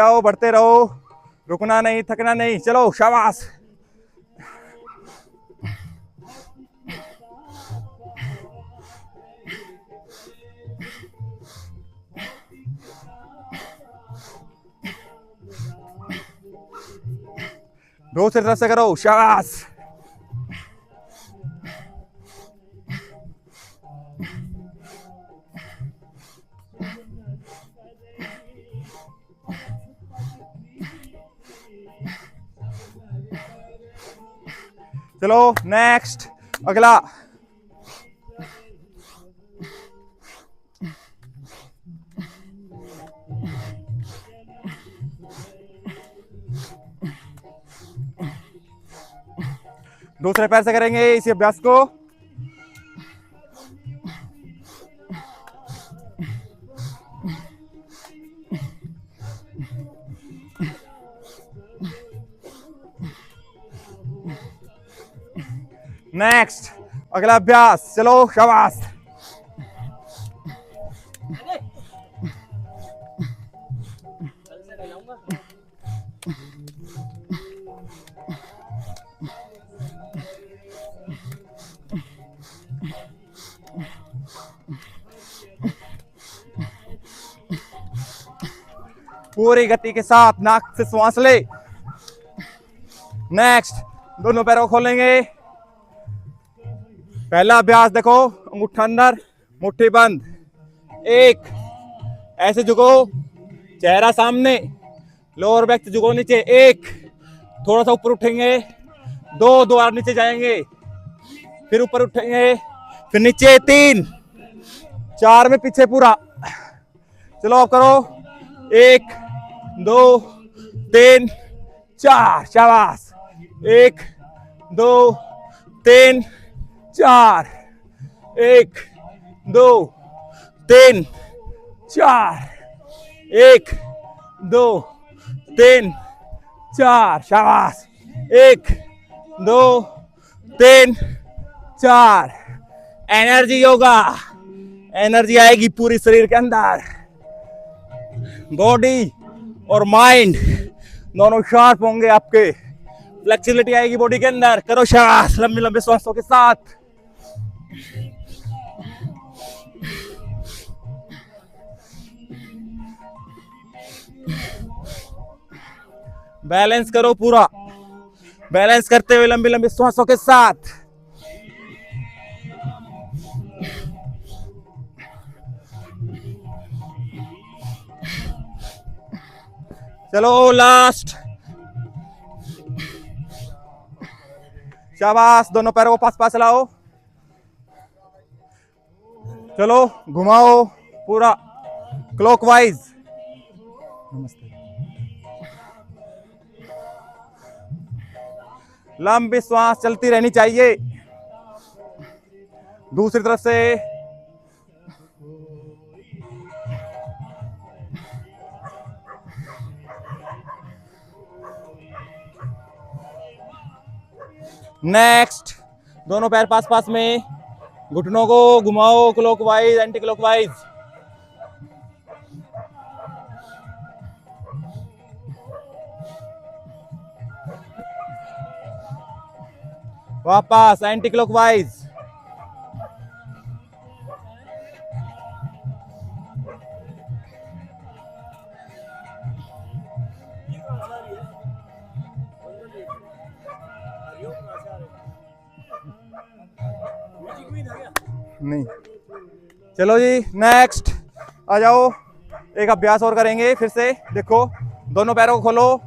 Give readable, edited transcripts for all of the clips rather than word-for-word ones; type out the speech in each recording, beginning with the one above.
जाओ, बढ़ते रहो, रुकना नहीं, थकना नहीं, चलो शाबाश। दूसरी तरफ से करो, शाबाश। चलो नेक्स्ट, अगला। दूसरे पैर से करेंगे इसी अभ्यास को। नेक्स्ट, अगला अभ्यास, चलो शाबाश। पूरी गति के साथ नाक से श्वास ले। नेक्स्ट, दोनों पैरों को खोलेंगे। पहला अभ्यास देखो, अंगूठा अंदर, मुट्ठी बंद। एक, ऐसे झुको, चेहरा सामने, लोअर बैक से झुको नीचे। एक, थोड़ा सा ऊपर उठेंगे। दो, दो बार नीचे जाएंगे, फिर ऊपर उठेंगे, फिर नीचे। तीन, चार में पीछे पूरा। चलो अब करो, एक, दो, तीन, चार, शाबाश। एक, दो, तीन, चार। एक, दो, तीन, चार। एक, दो, तीन, चार, शाबाश। एक, दो, तीन, चार। एनर्जी योगा, एनर्जी आएगी पूरी शरीर के अंदर। बॉडी और माइंड दोनों शार्प होंगे आपके। फ्लेक्सिबिलिटी आएगी बॉडी के अंदर। करो शाबाश, लंबे लंबे श्वासों के साथ। बैलेंस करो पूरा, बैलेंस करते हुए लंबी लंबी श्वासों के साथ। चलो लास्ट, शाबाश। दोनों पैरों को पास पास लाओ। चलो घुमाओ पूरा क्लॉकवाइज। नमस्ते। लंबी श्वास चलती रहनी चाहिए। दूसरी तरफ से। नेक्स्ट, दोनों पैर पास पास में, घुटनों को घुमाओ क्लॉकवाइज, एंटी क्लॉकवाइज। वापस एंटी क्लॉकवाइज। नहीं, चलो जी नेक्स्ट आ जाओ। एक अभ्यास और करेंगे फिर से। देखो, दोनों पैरों को खोलो।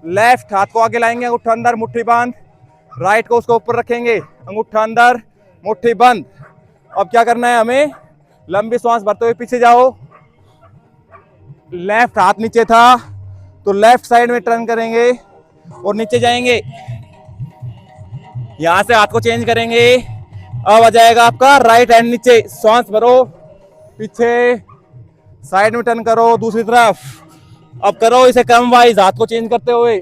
लेफ्ट हाथ को आगे लाएंगे, अंगूठा अंदर, मुट्ठी बंद। राइट को उसको ऊपर रखेंगे, अंगूठा अंदर, मुट्ठी बंद। अब क्या करना है हमें? लंबी सांस भरते हुए पीछे जाओ। लेफ्ट हाथ नीचे था तो लेफ्ट साइड में टर्न करेंगे और नीचे जाएंगे। यहां से हाथ को चेंज करेंगे। अब आ जाएगा आपका राइट हैंड नीचे। सांस भरो, पीछे साइड में टर्न करो, दूसरी तरफ। अब करो इसे क्रम वाइज, हाथ को चेंज करते हुए।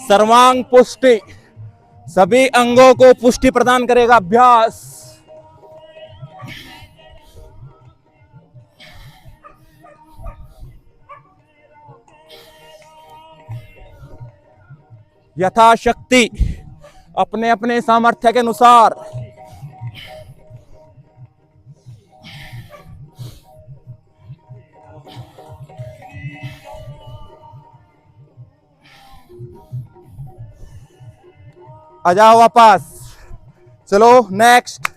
सर्वांग पुष्टि, सभी अंगों को पुष्टि प्रदान करेगा अभ्यास। यथाशक्ति अपने अपने सामर्थ्य के अनुसार आ जाओ वापस। चलो नेक्स्ट।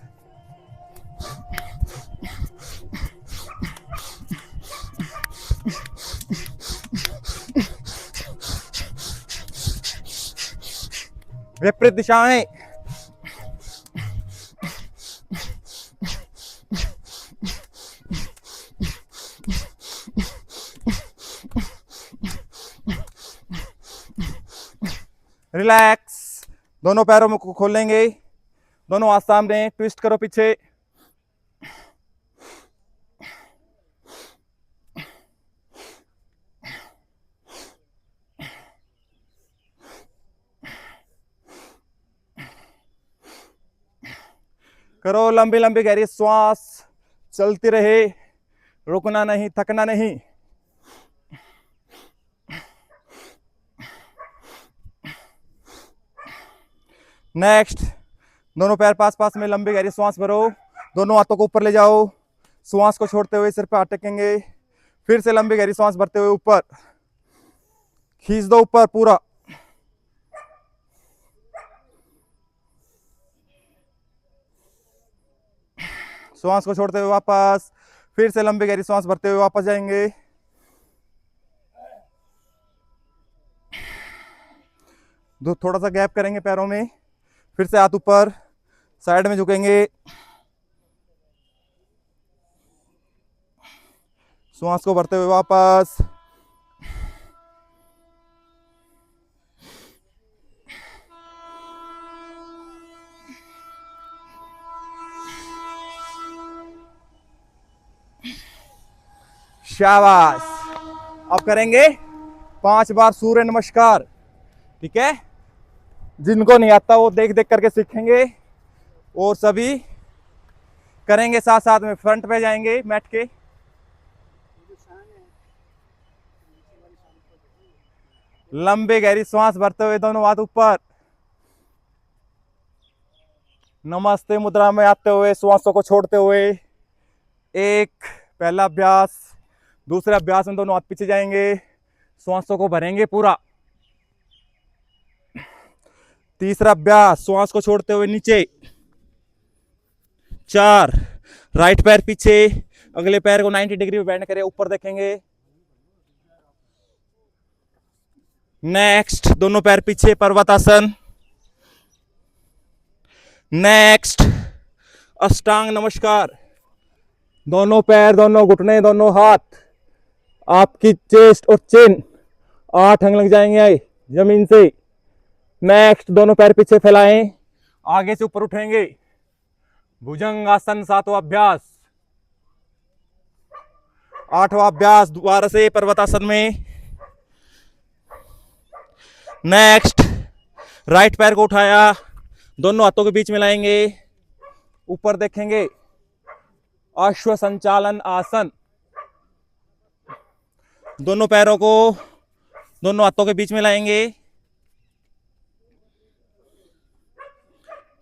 विपरीत दिशाएं। रिलैक्स। दोनों पैरों में खोलेंगे, दोनों हाथ सामने, ट्विस्ट करो पीछे। करो लंबी लंबी गहरी श्वास, चलती रहे, रुकना नहीं, थकना नहीं। नेक्स्ट, दोनों पैर पास पास में, लंबी गहरी श्वास भरो, दोनों हाथों को ऊपर ले जाओ, श्वास को छोड़ते हुए सिर पे अटकेंगे, फिर से लंबी गहरी श्वास भरते हुए ऊपर खींच दो, ऊपर पूरा। श्वास को छोड़ते हुए वापस, फिर से लंबी गहरी श्वास भरते हुए वापस जाएंगे। थोड़ा सा गैप करेंगे पैरों में, फिर से हाथ ऊपर, साइड में झुकेंगे, श्वास को भरते हुए वापस। शाबाश। अब करेंगे 5 बार सूर्य नमस्कार। ठीक है, जिनको नहीं आता वो देख देख करके सीखेंगे और सभी करेंगे साथ साथ में। फ्रंट पे जाएंगे मैट के, लंबे गहरी श्वास भरते हुए दोनों हाथ ऊपर, नमस्ते मुद्रा में आते हुए श्वासों को छोड़ते हुए। एक पहला अभ्यास। दूसरे अभ्यास में दोनों हाथ पीछे जाएंगे, श्वासों को भरेंगे पूरा। तीसरा अभ्यास, श्वास को छोड़ते हुए नीचे। 4, राइट पैर पीछे, अगले पैर को 90 डिग्री में बेंड करें, ऊपर देखेंगे। नेक्स्ट, दोनों पैर पीछे, पर्वतासन। नेक्स्ट, अष्टांग नमस्कार। दोनों पैर, दोनों घुटने, दोनों हाथ, आपकी चेस्ट और चिन 8 अंग लग जाएंगे जमीन से। नेक्स्ट, दोनों पैर पीछे फैलाएं, आगे से ऊपर उठेंगे, भुजंगासन 7वां अभ्यास। 8वां अभ्यास दोबारा से पर्वतासन में। नेक्स्ट, राइट पैर को उठाया, दोनों हाथों के बीच में लाएंगे, ऊपर देखेंगे, अश्व संचालन आसन। दोनों पैरों को दोनों हाथों के बीच में लाएंगे,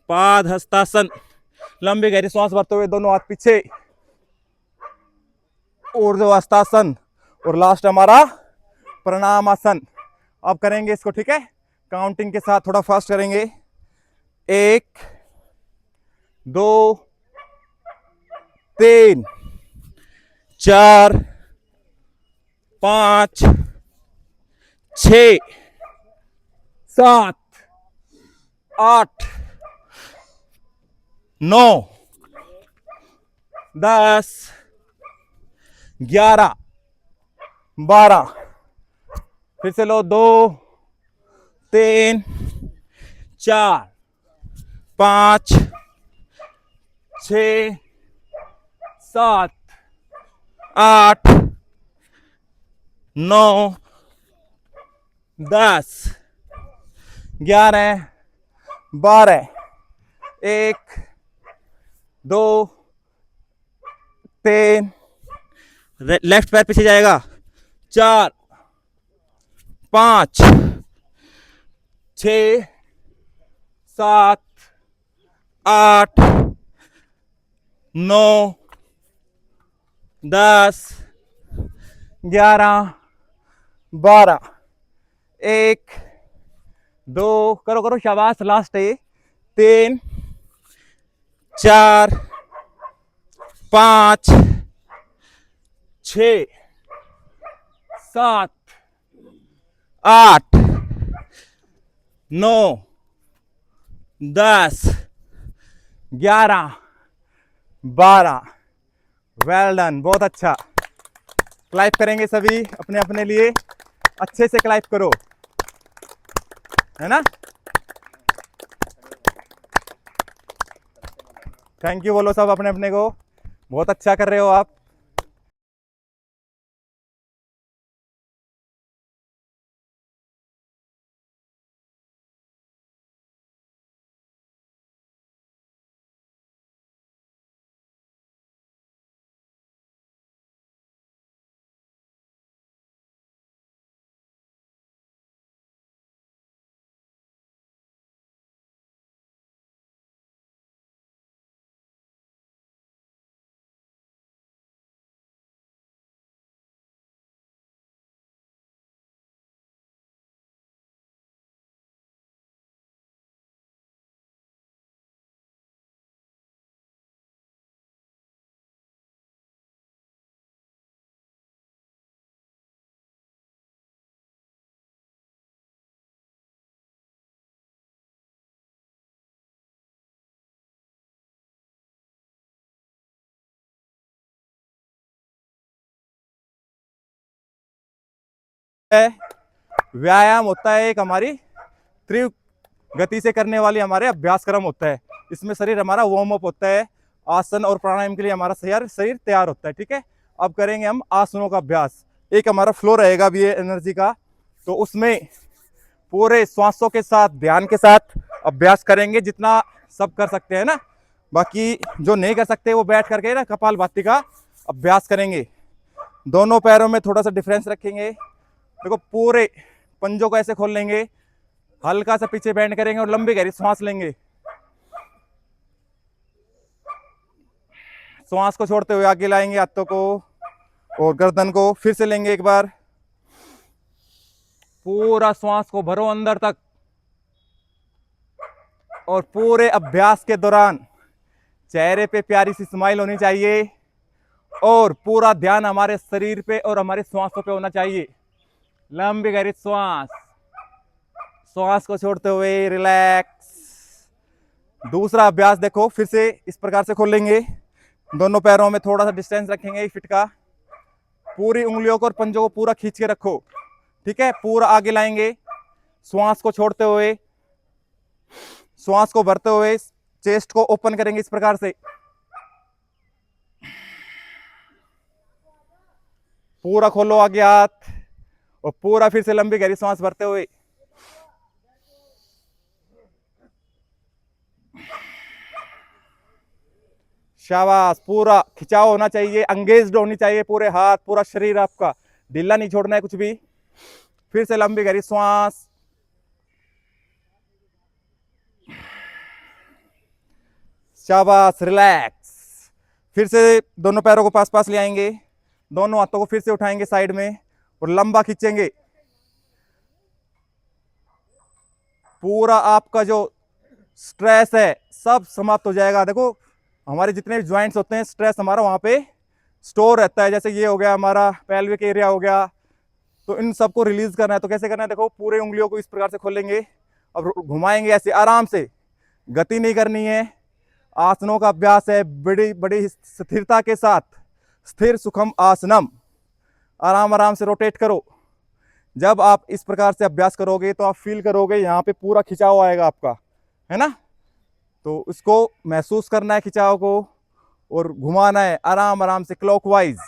पाद हस्तासन। लंबी गहरी श्वास भरते हुए दोनों हाथ पीछे, ऊर्ध्व हस्तासन। और लास्ट हमारा प्रणाम आसन। अब करेंगे इसको, ठीक है, काउंटिंग के साथ, थोड़ा फास्ट करेंगे। 1, 2, 3, 4, 5, 6, 7, 8, 9, 10, 11, 12। फिर से लो, 2, 3, 4, 5, 6, 7, 8, 9, 10, 11, 12, 1, 2, 3, लेफ्ट पैर पीछे जाएगा, 4, 5, 6, 7, 8, 9, 10, 11, 12, 1, 2, करो करो शाबाश, लास्ट है, 3, 4, 5, 6, 7, 8, 9, 10, 11, 12, वेल डन, बहुत अच्छा। क्लाइप करेंगे सभी अपने अपने लिए, अच्छे से क्लाइप करो, है ना। थैंक यू बोलो सब अपने अपने को, बहुत अच्छा कर रहे हो आप। व्यायाम होता है एक हमारी तीव्र गति से करने वाली हमारे अभ्यास क्रम होता है, इसमें शरीर हमारा वार्म अप होता है, आसन और प्राणायाम के लिए हमारा शरीर तैयार होता है। ठीक है, अब करेंगे हम आसनों का अभ्यास। एक हमारा फ्लो रहेगा अभी ये एनर्जी का, तो उसमें पूरे श्वासों के साथ ध्यान के साथ अभ्यास करेंगे, जितना सब कर सकते हैं ना। बाकी जो नहीं कर सकते वो बैठ करके ना कपालभाति का अभ्यास करेंगे। दोनों पैरों में थोड़ा सा डिफरेंस रखेंगे, देखो पूरे पंजों को ऐसे खोल लेंगे, हल्का सा पीछे बैंड करेंगे और लंबी गहरी सांस लेंगे। श्वास को छोड़ते हुए आगे लाएंगे हाथों को और गर्दन को, फिर से लेंगे एक बार, पूरा श्वास को भरो अंदर तक। और पूरे अभ्यास के दौरान चेहरे पे प्यारी सी स्माइल होनी चाहिए और पूरा ध्यान हमारे शरीर पे और हमारे श्वासों पे होना चाहिए। लंबी गहरी श्वास, श्वास को छोड़ते हुए रिलैक्स। दूसरा अभ्यास देखो, फिर से इस प्रकार से खोलेंगे, दोनों पैरों में थोड़ा सा डिस्टेंस रखेंगे 1 फीट का, पूरी उंगलियों को और पंजों को पूरा खींच के रखो। ठीक है, पूरा आगे लाएंगे, श्वास को छोड़ते हुए, श्वास को भरते हुए चेस्ट को ओपन करेंगे इस प्रकार से, पूरा खोलो आगे हाथ और पूरा फिर से लंबी गहरी सांस भरते हुए। शाबाश, पूरा खिंचाव होना चाहिए, एंगेज्ड होनी चाहिए पूरे हाथ, पूरा शरीर आपका ढीला नहीं छोड़ना है कुछ भी। फिर से लंबी गहरी श्वास, शाबाश, रिलैक्स। फिर से दोनों पैरों को पास पास ले आएंगे, दोनों हाथों को फिर से उठाएंगे साइड में और लंबा खींचेंगे। पूरा आपका जो स्ट्रेस है सब समाप्त हो जाएगा। देखो हमारे जितने भी ज्वाइंट्स होते हैं, स्ट्रेस हमारा वहां पे स्टोर रहता है, जैसे ये हो गया हमारा पेल्विक एरिया हो गया, तो इन सबको रिलीज करना है। तो कैसे करना है, देखो पूरे उंगलियों को इस प्रकार से खोलेंगे और घुमाएंगे ऐसे आराम से, गति नहीं करनी है। आसनों का अभ्यास है, बड़ी बड़ी स्थिरता के साथ, स्थिर सुखम आसनम, आराम आराम से रोटेट करो। जब आप इस प्रकार से अभ्यास करोगे तो आप फील करोगे यहाँ पे पूरा खिंचाव आएगा आपका, है ना। तो इसको महसूस करना है खिंचाव को और घुमाना है आराम आराम से क्लॉकवाइज।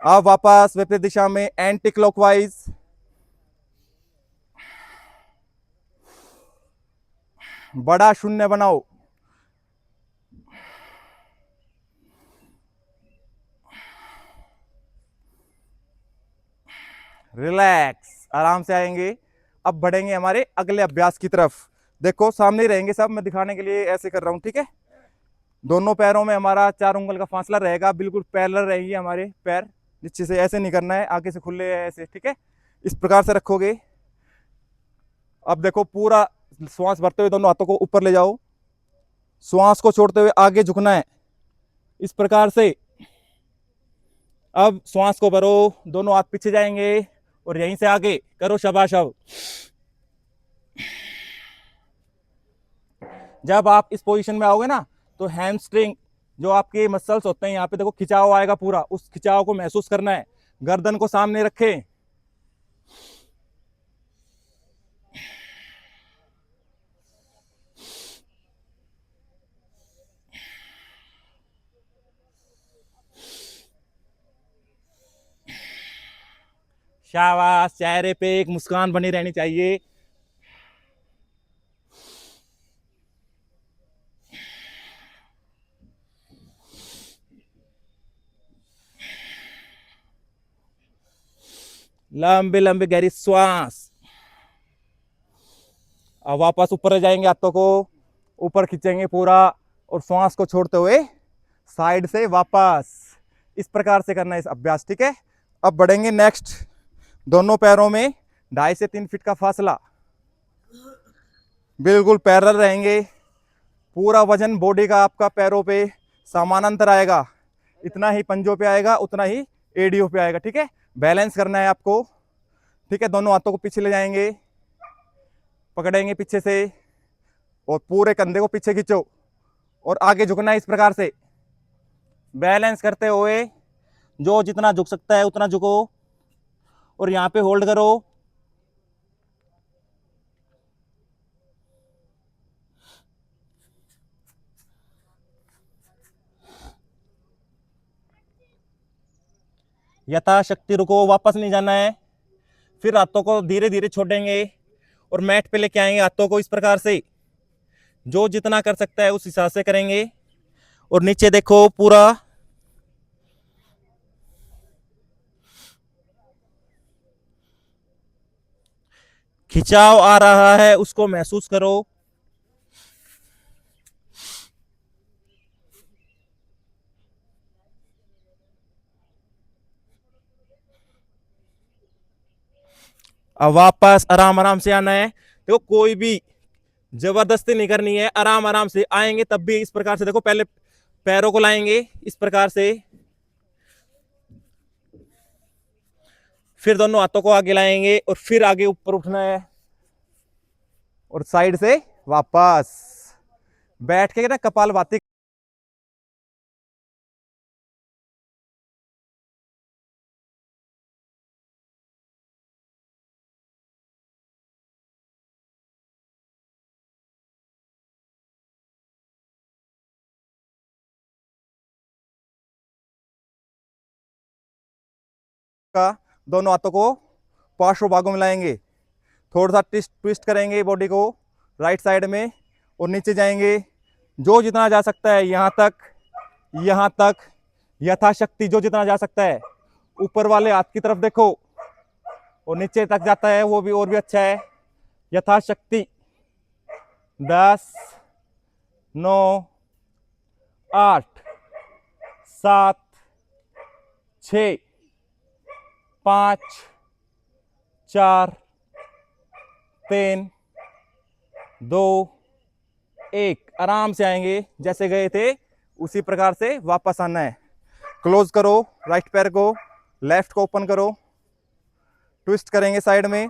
आप वापस विपरीत दिशा में एंटी क्लॉकवाइज। बड़ा शून्य बनाओ। रिलैक्स, आराम से आएंगे। अब बढ़ेंगे हमारे अगले अभ्यास की तरफ। देखो सामने ही रहेंगे सब, मैं दिखाने के लिए ऐसे कर रहा हूं, ठीक है। दोनों पैरों में हमारा 4 उंगल का फासला रहेगा, बिल्कुल पैरेलल रहेंगे हमारे पैर। नीचे से ऐसे नहीं करना है, आगे से खुले ऐसे, ठीक है। इस प्रकार से रखोगे। अब देखो पूरा श्वास भरते हुए दोनों हाथों को ऊपर ले जाओ, श्वास को छोड़ते हुए आगे झुकना है, इस प्रकार से। अब श्वास को भरो, दोनों हाथ पीछे जाएंगे और यहीं से आगे करो शाबाश। अब जब आप इस पोजीशन में आओगे ना, तो हैमस्ट्रिंग जो आपके मसल्स होते हैं यहाँ पे देखो, खिंचाव आएगा पूरा, उस खिंचाव को महसूस करना है। गर्दन को सामने रखें। शाबाश, चेहरे पे एक मुस्कान बनी रहनी चाहिए। लंबे लंबे गहरी श्वास। अब वापस ऊपर जाएंगे, हाथों को ऊपर खींचेंगे पूरा, और श्वास को छोड़ते हुए साइड से वापस। इस प्रकार से करना है इस अभ्यास, ठीक है। अब बढ़ेंगे नेक्स्ट। दोनों पैरों में 2.5 से 3 फीट का फासला, बिल्कुल पैरेलल रहेंगे। पूरा वजन बॉडी का आपका पैरों पे समानांतर आएगा, इतना ही पंजों पे आएगा, उतना ही एडियो पे आएगा, ठीक है। बैलेंस करना है आपको, ठीक है। दोनों हाथों को पीछे ले जाएंगे, पकड़ेंगे पीछे से, और पूरे कंधे को पीछे खींचो और आगे झुकना है इस प्रकार से। बैलेंस करते हुए जो जितना झुक सकता है उतना झुको, और यहां पे होल्ड करो। यथाशक्ति रुको, वापस नहीं जाना है। फिर हाथों को धीरे धीरे छोड़ेंगे और मैट पे लेके आएंगे हाथों को, इस प्रकार से। जो जितना कर सकता है उस हिसाब से करेंगे। और नीचे देखो पूरा खिंचाव आ रहा है, उसको महसूस करो। अब वापस आराम आराम से आना है। देखो कोई भी जबरदस्ती नहीं करनी है, आराम आराम से आएंगे। तब भी इस प्रकार से देखो, पहले पैरों को लाएंगे इस प्रकार से, फिर दोनों हाथों को आगे लाएंगे और फिर आगे ऊपर उठना है, और साइड से वापस बैठ के ना कपालभाति। का दोनों हाथों को पार्श्व भागों में लाएंगे, थोड़ा सा ट्विस्ट ट्विस्ट करेंगे बॉडी को राइट साइड में, और नीचे जाएंगे जो जितना जा सकता है, यहाँ तक यथाशक्ति जो जितना जा सकता है। ऊपर वाले हाथ की तरफ देखो, और नीचे तक जाता है वो भी, और भी अच्छा है। यथाशक्ति 10, 9, 8, 7, 6, 5, 4, 3, 2, 1। आराम से आएंगे, जैसे गए थे उसी प्रकार से वापस आना है। क्लोज करो राइट पैर को, लेफ्ट को ओपन करो, ट्विस्ट करेंगे साइड में।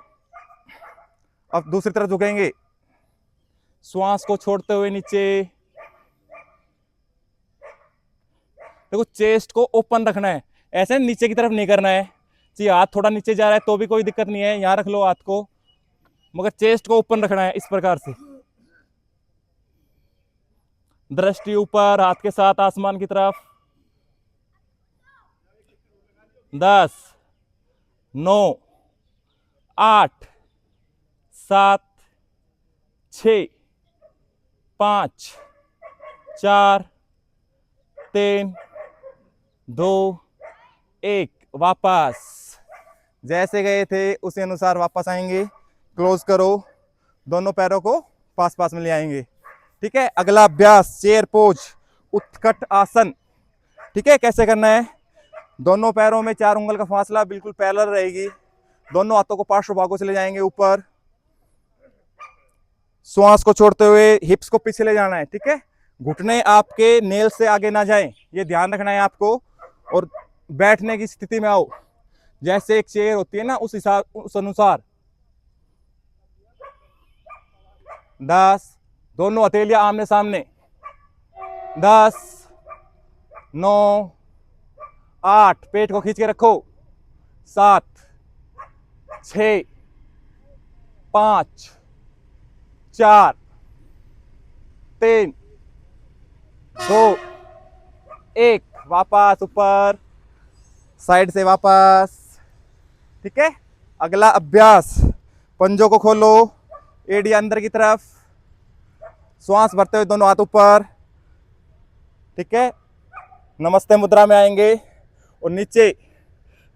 अब दूसरी तरफ झुकेंगे, श्वास को छोड़ते हुए नीचे। देखो चेस्ट को ओपन रखना है, ऐसे नीचे की तरफ नहीं करना है। जी हाथ थोड़ा नीचे जा रहा है तो भी कोई दिक्कत नहीं है, यहाँ रख लो हाथ को, मगर चेस्ट को ओपन रखना है इस प्रकार से। दृष्टि ऊपर, हाथ के साथ आसमान की तरफ। 10, 9, 8, 7, 6, 5 4 3 2 1। वापस जैसे गए थे उसी अनुसार वापस आएंगे। क्लोज करो, दोनों पैरों को पास पास में ले आएंगे। ठीक है, अगला अभ्यास चेयर पोज, उत्कट आसन। ठीक है, कैसे करना है? दोनों पैरों में 4 उंगल का फासला बिल्कुल पैरेलल रहेगी। दोनों हाथों को पार्श्व भागों से ले जाएंगे ऊपर। श्वास को छोड़ते हुए हिप्स को पीछे ले जाना है। ठीक है, घुटने आपके नेल से आगे ना जाएं, ये ध्यान रखना है आपको। और बैठने की स्थिति में आओ, जैसे एक चेयर होती है ना उस हिसाब उस अनुसार। 10, दोनों हथेलियां आमने सामने। 10 9 8, पेट को खींच के रखो। 7 6 5 4 3 2 1। वापस ऊपर, साइड से वापस। ठीक है, अगला अभ्यास पंजों को खोलो, एड़ी अंदर की तरफ, श्वास भरते हुए दोनों हाथ ऊपर। ठीक है, नमस्ते मुद्रा में आएंगे और नीचे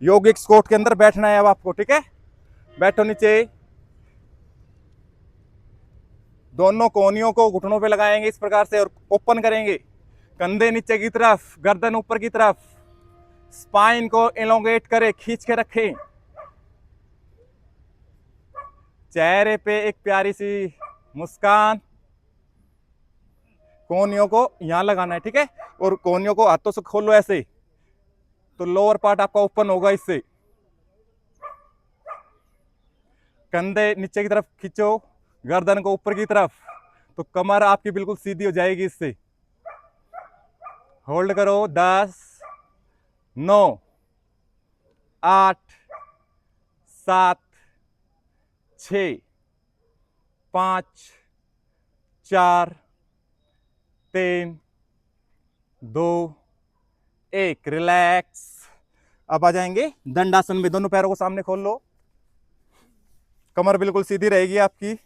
योगिक स्क्वाट के अंदर बैठना है अब आपको। ठीक है, बैठो नीचे। दोनों कोहनियों को घुटनों पे लगाएंगे इस प्रकार से और ओपन करेंगे। कंधे नीचे की तरफ, गर्दन ऊपर की तरफ, स्पाइन को एलोंगेट करें, खींच के रखें। चेहरे पे एक प्यारी सी मुस्कान। कोहनियों को यहां लगाना है। ठीक है, और कोहनियों को हाथों से खोलो ऐसे, तो लोअर पार्ट आपका ओपन होगा इससे। कंधे नीचे की तरफ खींचो, गर्दन को ऊपर की तरफ, तो कमर आपकी बिल्कुल सीधी हो जाएगी इससे। होल्ड करो। 10 9 8 7 6 5 4 3 2 1। रिलैक्स। अब आ जाएंगे दंडासन में। दोनों पैरों को सामने खोल लो, कमर बिल्कुल सीधी रहेगी आपकी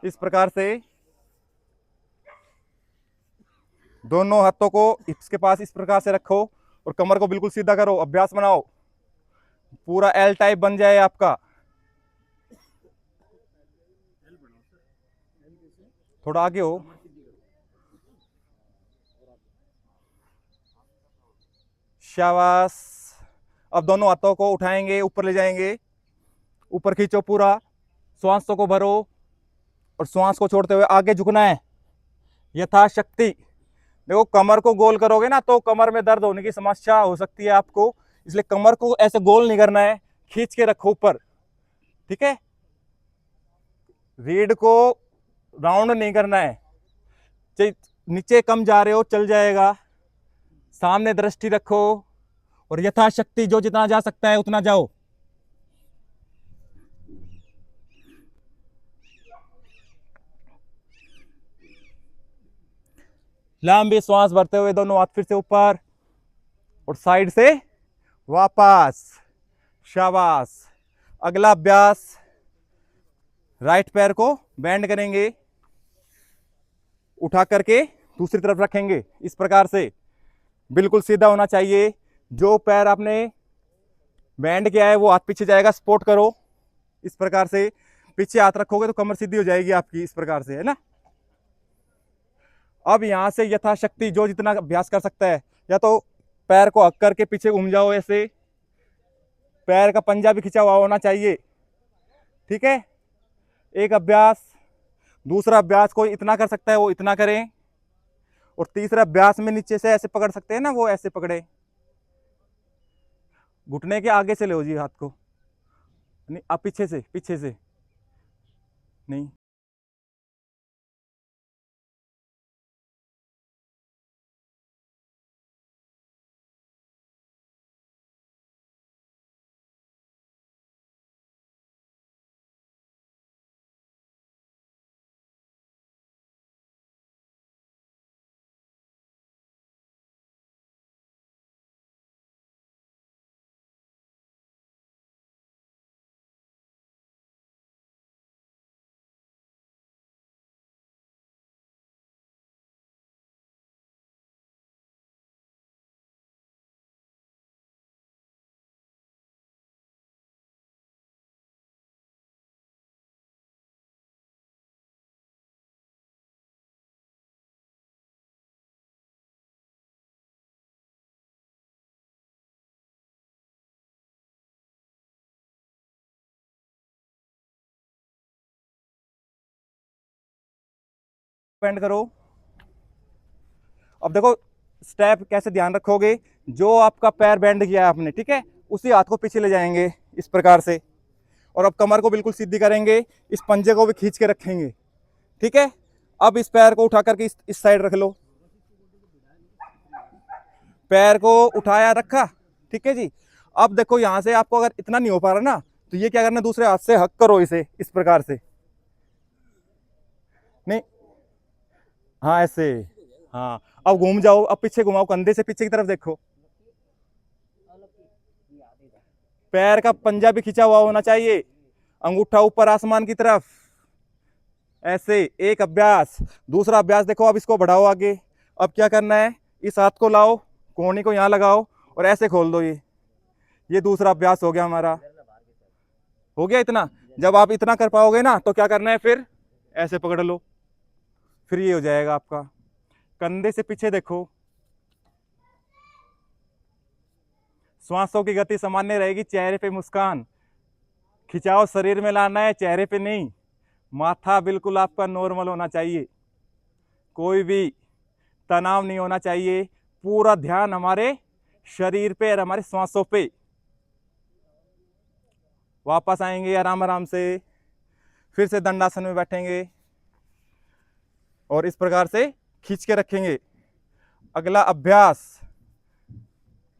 इस प्रकार से। दोनों हाथों को हिप्स के पास इस प्रकार से रखो और कमर को बिल्कुल सीधा करो। अभ्यास बनाओ, पूरा एल टाइप बन जाए आपका। थोड़ा आगे हो। शाबाश। अब दोनों हाथों को उठाएंगे, ऊपर ले जाएंगे, ऊपर खींचो पूरा, श्वासों को भरो और श्वास को छोड़ते हुए आगे झुकना है यथाशक्ति। देखो, कमर को गोल करोगे ना तो कमर में दर्द होने की समस्या हो सकती है आपको, इसलिए कमर को ऐसे गोल नहीं करना है, खींच के रखो ऊपर। ठीक है, रीढ़ को राउंड नहीं करना है। नीचे कम जा रहे हो चल जाएगा, सामने दृष्टि रखो और यथाशक्ति जो जितना जा सकता है उतना जाओ। लंबी श्वास भरते हुए दोनों हाथ फिर से ऊपर और साइड से वापस। शाबाश। अगला अभ्यास, राइट पैर को बेंड करेंगे, उठा करके दूसरी तरफ रखेंगे इस प्रकार से, बिल्कुल सीधा होना चाहिए। जो पैर आपने बेंड किया है वो हाथ पीछे जाएगा, सपोर्ट करो इस प्रकार से। पीछे हाथ रखोगे तो कमर सीधी हो जाएगी आपकी इस प्रकार से, है ना। अब यहां से यथाशक्ति जो जितना अभ्यास कर सकता है, या तो पैर को हक करके पीछे घूम जाओ ऐसे, पैर का पंजा भी खिंचा हुआ होना चाहिए। ठीक है, एक अभ्यास। दूसरा अभ्यास कोई इतना कर सकता है वो इतना करें, और तीसरा अभ्यास में नीचे से ऐसे पकड़ सकते हैं ना, वो ऐसे पकड़े। घुटने के आगे से ले जी हाथ को, नहीं आप पीछे से नहीं। बेंड करो। अब देखो स्टेप कैसे ध्यान रखोगे, जो आपका पैर बेंड किया है आपने, ठीक है, उसी हाथ को पीछे ले जाएंगे इस प्रकार से, और अब कमर को बिल्कुल सीधी करेंगे, इस पंजे को भी खींच के रखेंगे, ठीक है। अब इस पैर को उठा करके इस साइड रख लो, पैर को उठाया रखा, ठीक है जी। अब देखो यहां से आपको अगर इतना नहीं हो पा रहा ना, तो ये क्या करना, दूसरे हाथ से हक करो इसे इस प्रकार से, नहीं, हाँ ऐसे, हाँ। अब घूम जाओ, अब पीछे घुमाओ, कंधे से पीछे की तरफ देखो, पैर का पंजा भी खिंचा हुआ होना चाहिए, अंगूठा ऊपर आसमान की तरफ, ऐसे एक अभ्यास। दूसरा अभ्यास देखो, अब इसको बढ़ाओ आगे। अब क्या करना है, इस हाथ को लाओ, कोहनी को यहाँ लगाओ और ऐसे खोल दो, ये दूसरा अभ्यास हो गया हमारा, हो गया इतना। जब आप इतना कर पाओगे ना, तो क्या करना है फिर, ऐसे पकड़ लो, फिर ये हो जाएगा आपका। कंधे से पीछे देखो, श्वासों की गति सामान्य रहेगी, चेहरे पे मुस्कान, खिंचाव शरीर में लाना है, चेहरे पे नहीं। माथा बिल्कुल आपका नॉर्मल होना चाहिए, कोई भी तनाव नहीं होना चाहिए, पूरा ध्यान हमारे शरीर पे और हमारे श्वासों पे। वापस आएंगे आराम आराम से, फिर से दंडासन में बैठेंगे और इस प्रकार से खींच के रखेंगे। अगला अभ्यास,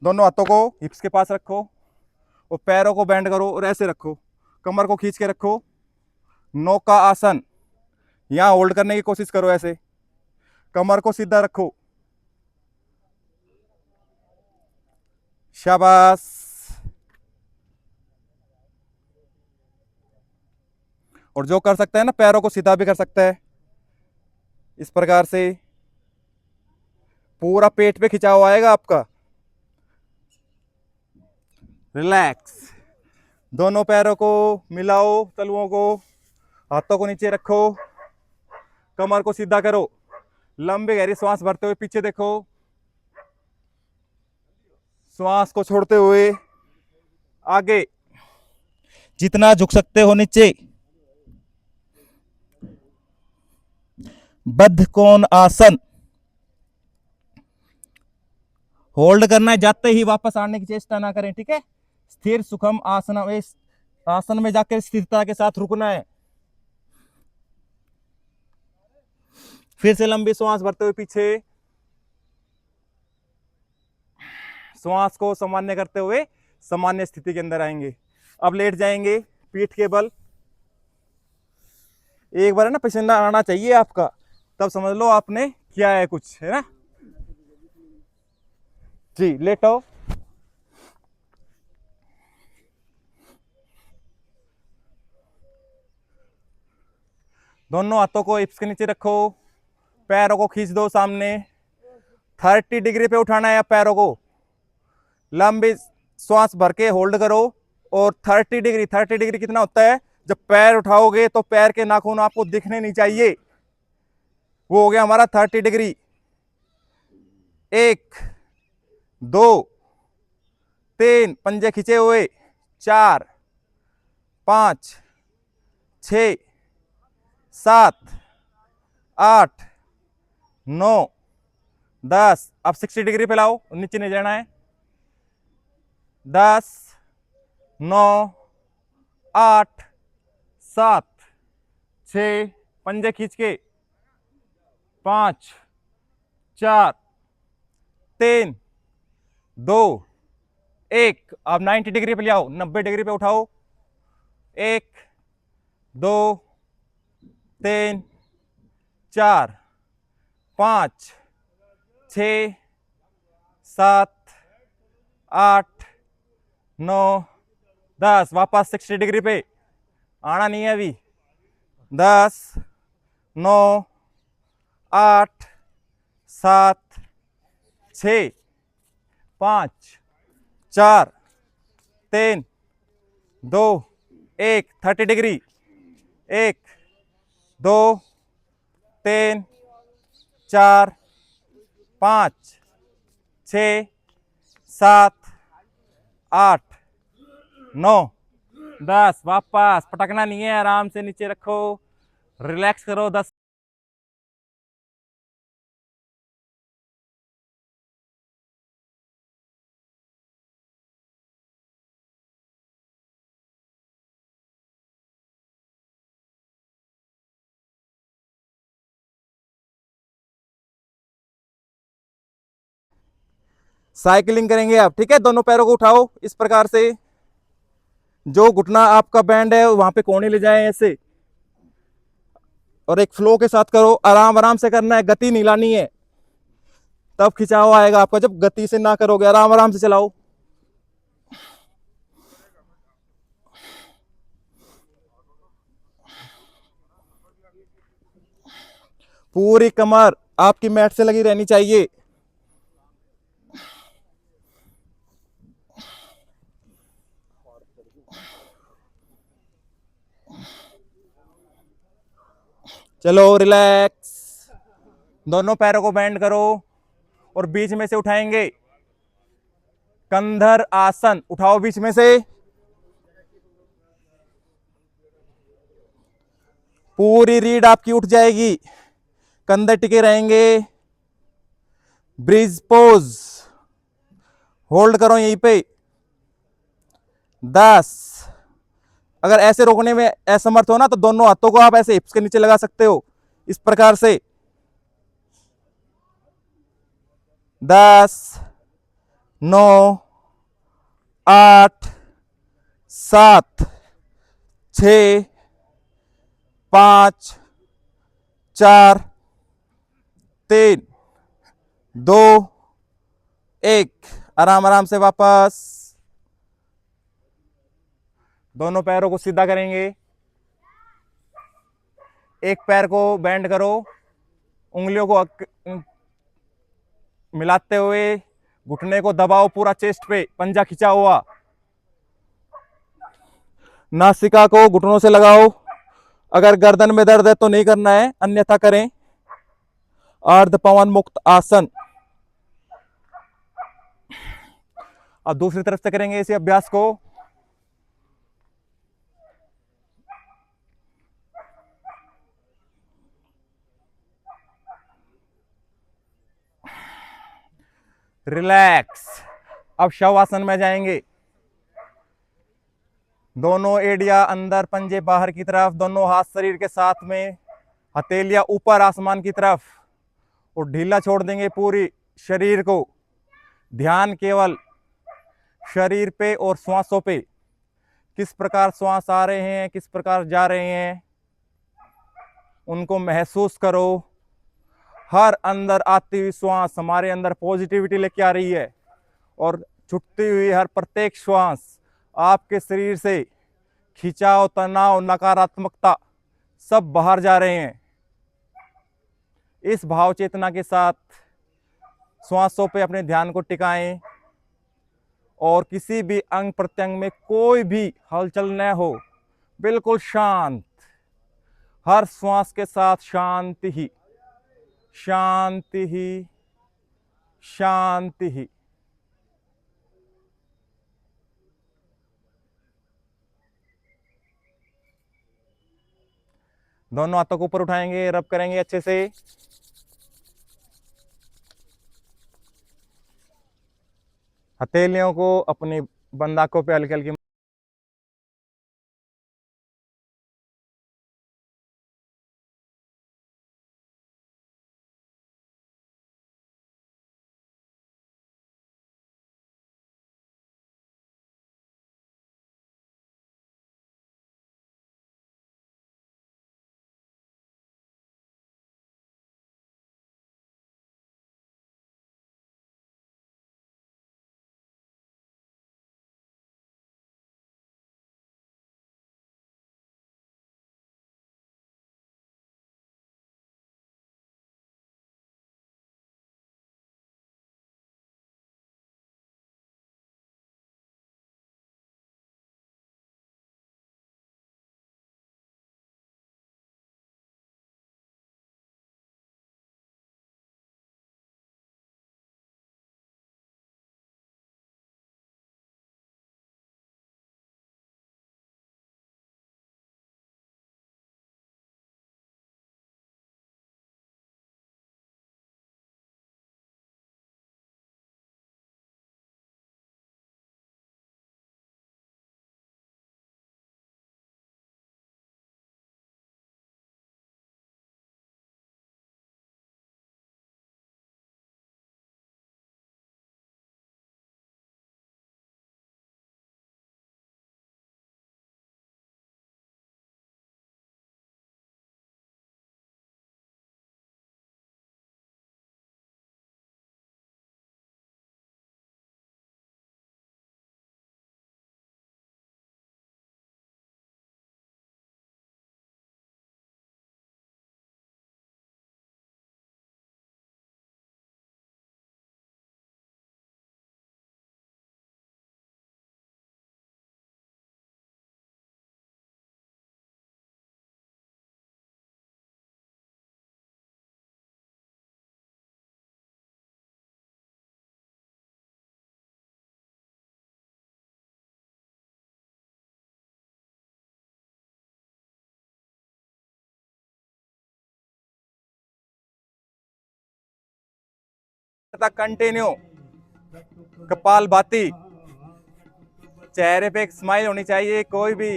दोनों हाथों को हिप्स के पास रखो और पैरों को बेंड करो और ऐसे रखो, कमर को खींच के रखो, नौका आसन, यहां होल्ड करने की कोशिश करो, ऐसे कमर को सीधा रखो, शाबाश। और जो कर सकता है ना, पैरों को सीधा भी कर सकता है इस प्रकार से, पूरा पेट पे खिंचाव आएगा आपका। रिलैक्स, दोनों पैरों को मिलाओ, तलुओं को, हाथों को नीचे रखो, कमर को सीधा करो, लंबी गहरी सांस भरते हुए पीछे देखो, श्वास को छोड़ते हुए आगे, जितना झुक सकते हो नीचे, बद्ध कोण आसन, होल्ड करना है, जाते ही वापस आने की चेष्टा ना करें, ठीक है। स्थिर सुखम आसन, इस आसन में जाकर स्थिरता के साथ रुकना है। फिर से लंबी सांस भरते हुए पीछे, श्वास को सामान्य करते हुए सामान्य स्थिति के अंदर आएंगे। अब लेट जाएंगे पीठ के बल, एक बार है ना पसीना आना चाहिए आपका, तब समझ लो आपने किया है कुछ, है ना जी। लेटो, दोनों हाथों को हिप्स के नीचे रखो, पैरों को खींच दो सामने, 30 डिग्री पे उठाना है पैरों को, लंबी श्वास भर के होल्ड करो और 30 डिग्री, 30 डिग्री कितना होता है, जब पैर उठाओगे तो पैर के नाखून आपको दिखने नहीं चाहिए, वो हो गया हमारा 30 डिग्री। 1 2 3, पंजे खींचे हुए, 4 5 6 7 8 9 10। अब 60 डिग्री पे लाओ, नीचे नहीं जाना है, 10 9 8 7 6, पंजे खींच के, 5 4 3 2 1। अब 90 डिग्री पे ले आओ, 90 डिग्री पे उठाओ, 1 2 3 4 5 6 7 8 9 10। वापस 60 डिग्री पे आना नहीं है अभी, 10 9 8 7 6 5 4 3 2 1। 30 डिग्री, 1 2 3 4 5 6 7 8 9 10। वापस पटकना नहीं है, आराम से नीचे रखो, रिलैक्स करो 10 साइकिलिंग करेंगे आप, ठीक है। दोनों पैरों को उठाओ इस प्रकार से, जो घुटना आपका बैंड है वहां पे कोने ले जाए ऐसे, और एक फ्लो के साथ करो। आराम आराम से करना है, गति नहीं लानी है, तब खिंचाव आएगा आपका। जब गति से ना करोगे, आराम आराम से चलाओ। पूरी कमर आपकी मैट से लगी रहनी चाहिए। चलो रिलैक्स। दोनों पैरों को बेंड करो और बीच में से उठाएंगे। कंधर आसन, उठाओ बीच में से। पूरी रीढ़ आपकी उठ जाएगी, कंधे टिके रहेंगे। ब्रिज पोज, होल्ड करो यहीं पे। 10। अगर ऐसे रोकने में असमर्थ हो ना, तो दोनों हाथों को आप ऐसे हिप्स के नीचे लगा सकते हो, इस प्रकार से। 10, 9, 8, 7, 6, 5, 4, 3, 2, 1। आराम आराम से वापस। दोनों पैरों को सीधा करेंगे। एक पैर को बेंड करो, उंगलियों को मिलाते हुए घुटने को दबाओ पूरा चेस्ट पे, पंजा खिंचा हुआ। नासिका को घुटनों से लगाओ। अगर गर्दन में दर्द है तो नहीं करना है, अन्यथा करें। अर्ध पवन मुक्त आसन। अब दूसरी तरफ से करेंगे इसी अभ्यास को। रिलैक्स। अब शवासन में जाएंगे। दोनों एड़िया अंदर, पंजे बाहर की तरफ, दोनों हाथ शरीर के साथ में, हथेलियां ऊपर आसमान की तरफ, और ढीला छोड़ देंगे पूरी शरीर को। ध्यान केवल शरीर पे और श्वासों पे, किस प्रकार श्वास आ रहे हैं, किस प्रकार जा रहे हैं, उनको महसूस करो। हर अंदर आती हुई श्वास हमारे अंदर पॉजिटिविटी लेके आ रही है, और छुटती हुई हर प्रत्येक श्वास आपके शरीर से खिंचाव, तनाव, नकारात्मकता सब बाहर जा रहे हैं। इस भाव चेतना के साथ श्वासों पे अपने ध्यान को टिकाएं, और किसी भी अंग प्रत्यंग में कोई भी हलचल न हो, बिल्कुल शांत। हर श्वास के साथ शांति ही, शांति ही, शांति ही। दोनों हाथों को ऊपर उठाएंगे, रब करेंगे अच्छे से। हथेलियों को अपनी बंदाकों पे हल्की हल्की तक कंटिन्यू। कपालभाति, चेहरे पे एक स्माइल होनी चाहिए, कोई भी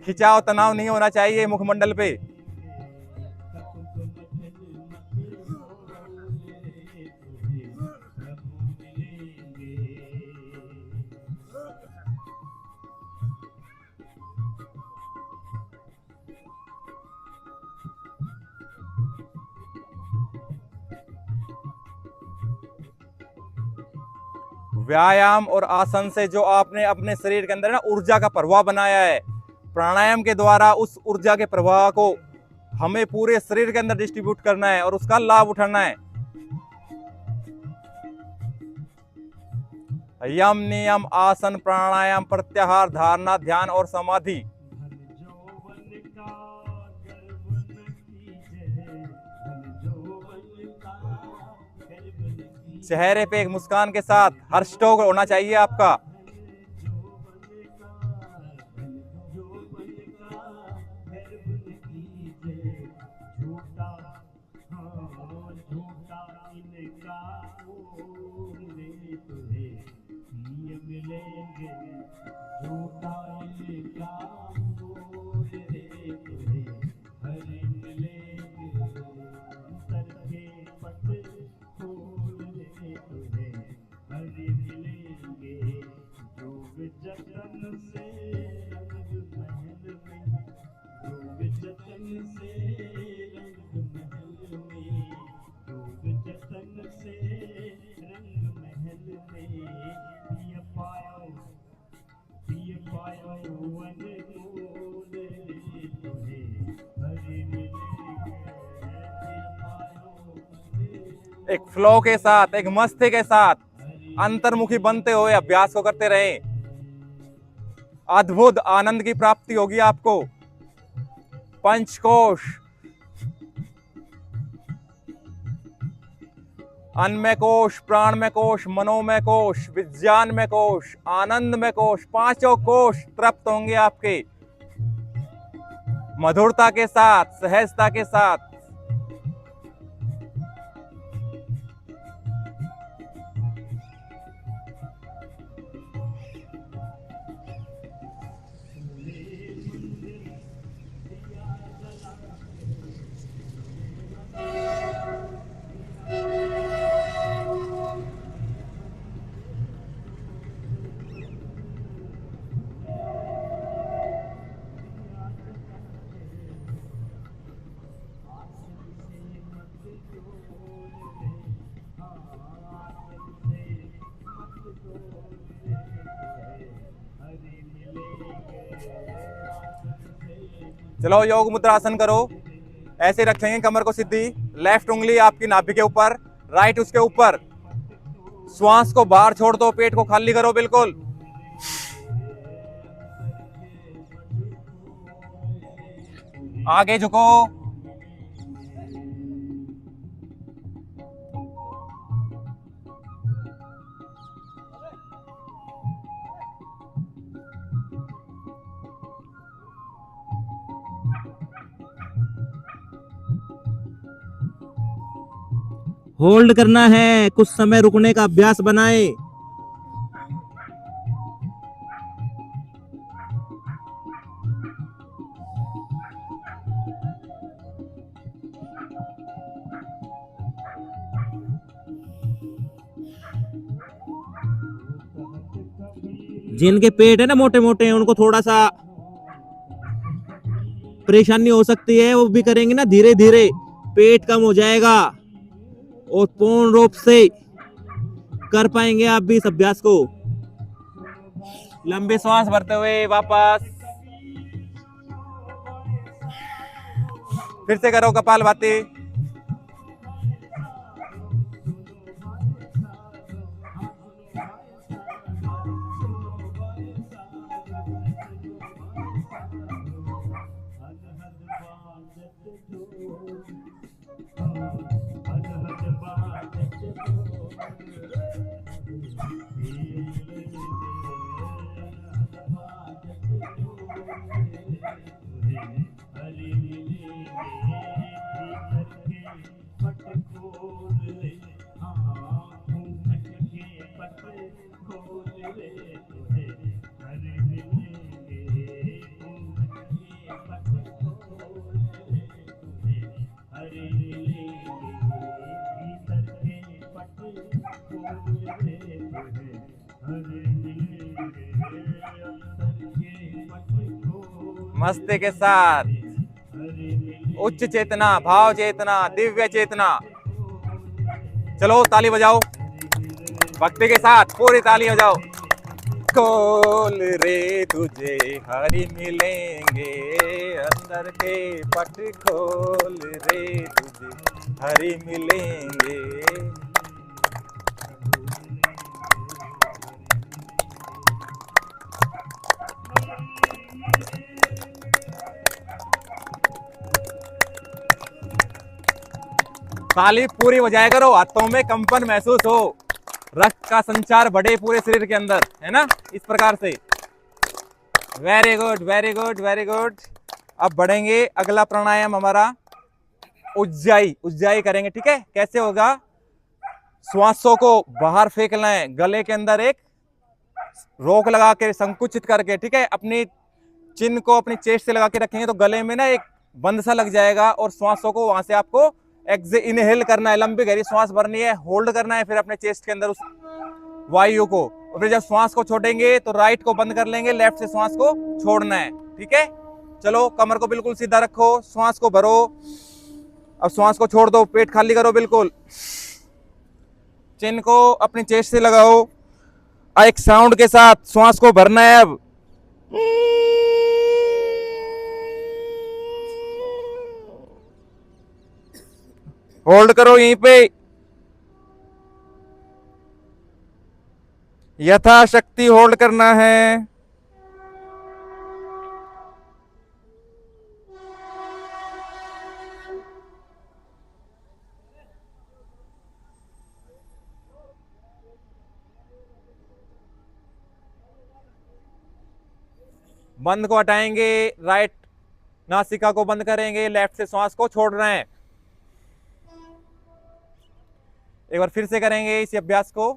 खिंचाव तनाव नहीं होना चाहिए मुखमंडल पे। व्यायाम और आसन से जो आपने अपने शरीर के अंदर ना ऊर्जा का प्रवाह बनाया है, प्राणायाम के द्वारा उस ऊर्जा के प्रवाह को हमें पूरे शरीर के अंदर डिस्ट्रीब्यूट करना है और उसका लाभ उठाना है। यम नियम आसन प्राणायाम प्रत्याहार धारणा ध्यान और समाधि। चेहरे पे एक मुस्कान के साथ हर्षटोक होना चाहिए आपका। एक फ्लो के साथ, एक मस्ती के साथ अंतर्मुखी बनते हुए अभ्यास को करते रहें। अद्भुत आनंद की प्राप्ति होगी आपको। पंचकोश, अन्नमय कोश, प्राणमय कोश, मनोमय कोश, विज्ञानमय कोश, आनंदमय कोश, पांचों कोश तृप्त होंगे आपके मधुरता के साथ, सहजता के साथ। चलो योग मुद्रासन करो। ऐसे रखेंगे कमर को सीधी, लेफ्ट उंगली आपकी नाभि के ऊपर, राइट उसके ऊपर। श्वास को बाहर छोड़ दो, पेट को खाली करो बिल्कुल। आगे झुको। होल्ड करना है, कुछ समय रुकने का अभ्यास बनाएं। जिनके पेट है ना मोटे मोटे, उनको थोड़ा सा परेशानी हो सकती है, वो भी करेंगे ना धीरे धीरे पेट कम हो जाएगा और पूर्ण रूप से कर पाएंगे आप भी इस अभ्यास को। लंबी श्वास भरते हुए वापस। फिर से करो कपालभाति। मस्ती के साथ, उच्च चेतना, भाव चेतना, दिव्य चेतना। चलो ताली बजाओ, भक्ति के साथ पूरी ताली बजाओ। खोल रे तुझे हरि मिलेंगे, अंदर के पट खोल रे तुझे हरि मिलेंगे। ताली पूरी बजाया करो, हाथों में कंपन महसूस हो, रक्त का संचार बढ़े पूरे शरीर के अंदर, है ना, इस प्रकार से। Very good very good very good. अब बढ़ेंगे, अगला प्राणायाम हमारा उज्जाई, उज्जाई करेंगे, ठीक है। कैसे होगा, श्वासों को बाहर फेंकना है, गले के अंदर एक रोक लगा के संकुचित करके, ठीक है। अपनी चिन्ह को अपनी चेस्ट से लगा के रखेंगे तो गले में ना एक बंद सा लग जाएगा, और श्वासों को वहां से आपको इनहेल करना है, लंबी गहरी श्वास भरनी है, होल्ड करना है फिर अपने चेस्ट के अंदर उस वायु को। और फिर जब श्वास को छोड़ेंगे तो राइट को बंद कर लेंगे, लेफ्ट से श्वास को छोड़ना है, ठीक है। चलो, कमर को बिल्कुल सीधा रखो, श्वास को भरो, अब श्वास को छोड़ दो, पेट खाली करो बिल्कुल, चिन्ह को अपनी चेस्ट से लगाओ, एक साउंड के साथ श्वास को भरना है। अब होल्ड करो यहीं पे, यथाशक्ति होल्ड करना है। बंद को हटाएंगे, राइट नासिका को बंद करेंगे, लेफ्ट से श्वास को छोड़ रहे हैं। एक बार फिर से करेंगे इसी अभ्यास को।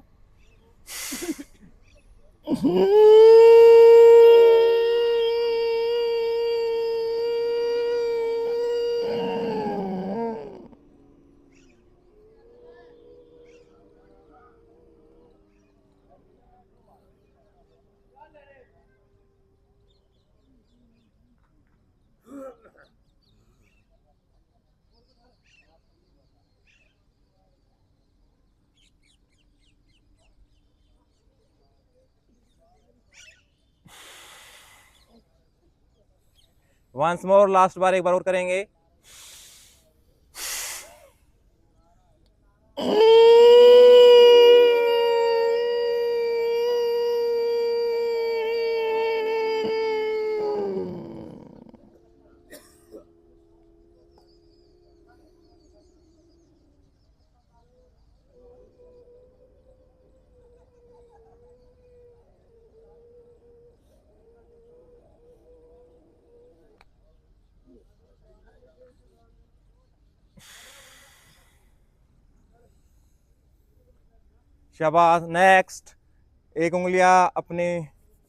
वंस मोर, लास्ट बार, एक बार और करेंगे। शाबाश। नेक्स्ट, एक उंगलियां अपने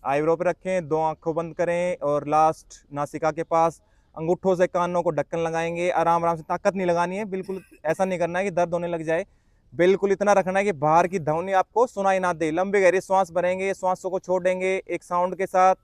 आईब्रो पे रखें, दो आंखों बंद करें, और लास्ट नासिका के पास अंगूठों से कानों को ढक्कन लगाएंगे। आराम आराम से, ताकत नहीं लगानी है बिल्कुल, ऐसा नहीं करना है कि दर्द होने लग जाए, बिल्कुल इतना रखना है कि बाहर की ध्वनि आपको सुनाई ना दे। लंबी गहरी श्वास भरेंगे, श्वासों को छोड़ेंगे एक साउंड के साथ।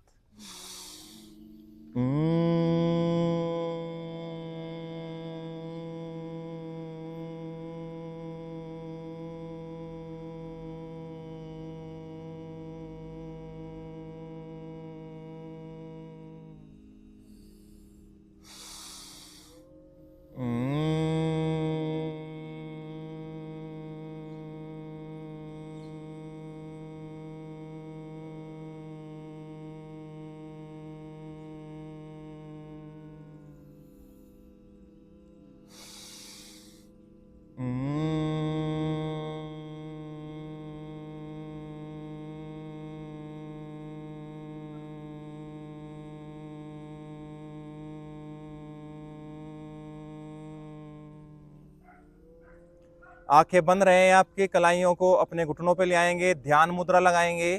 आंखें बंद रहे, आपकी कलाइयों को अपने घुटनों पे ले आएंगे, ध्यान मुद्रा लगाएंगे,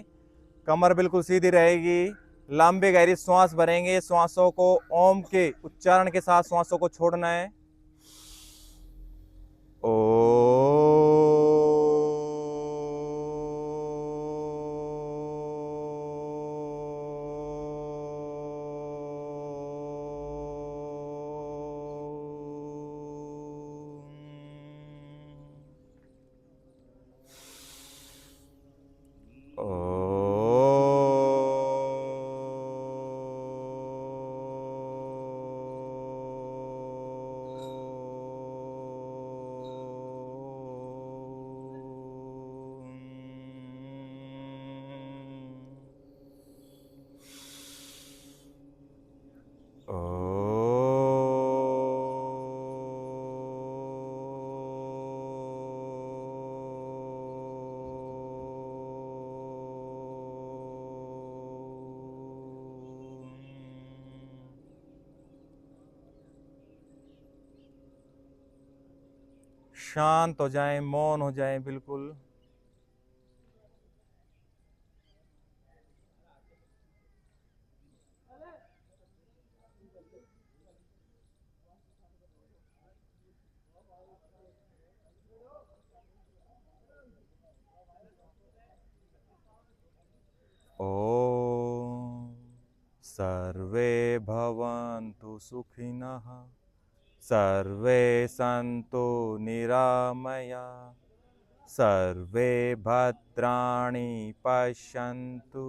कमर बिल्कुल सीधी रहेगी, लंबी गहरी श्वास भरेंगे, श्वासों को ओम के उच्चारण के साथ श्वासों को छोड़ना है। ओ शांत हो जाएं, मौन हो जाएं बिल्कुल। ओम सर्वे भवन्तु सुखिनः, सर्वे सन्तु निरामया, सर्वे भद्राणि पश्यन्तु,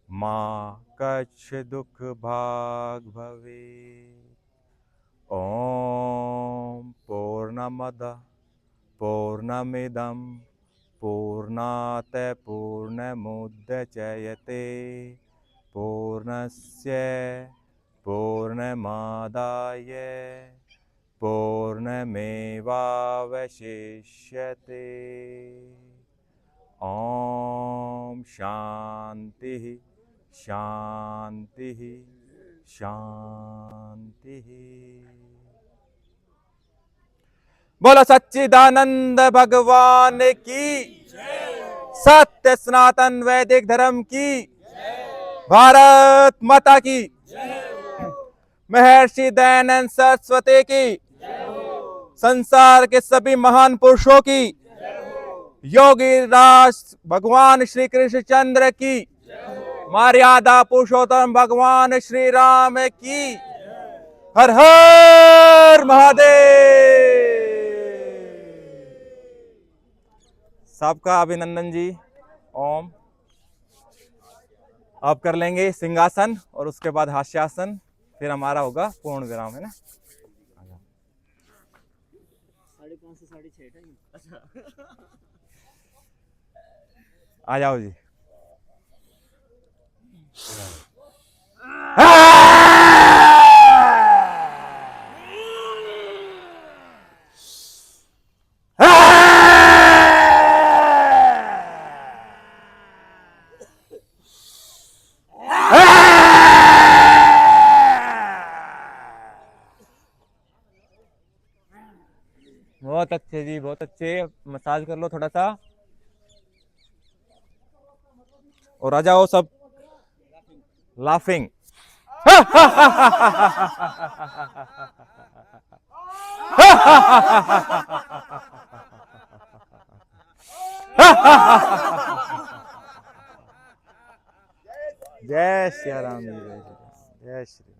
मा कच्चित् दुःख भाग् भवेत्। ओम पूर्णमदः पूर्णमिदं पूर्णात् पूर्णमुदच्यते पूर्णस्य पूर्णमादाय पूर्णमेवावशिष्यते। ओम शांति शांति शांति। बोलो सच्चिदानंद भगवान की, सत्य सनातन वैदिक धर्म की, भारत माता की, महर्षि दयानंद सरस्वती की, संसार के सभी महान पुरुषों की, योगी राज भगवान श्री कृष्ण चंद्र की, मर्यादा पुरुषोत्तम भगवान श्री राम की। हर हर महादेव। सबका अभिनंदन जी। ओम। अब कर लेंगे सिंहासन और उसके बाद हास्यासन, फिर हमारा होगा पूर्ण विराम, है ना। 5:30 से 6:30 आ जाओ जी। बहुत अच्छे जी, बहुत अच्छे। मसाज कर लो थोड़ा सा और आ जाओ सब लाफिंग। जय श्री राम जी, जय श्री राम, जय श्री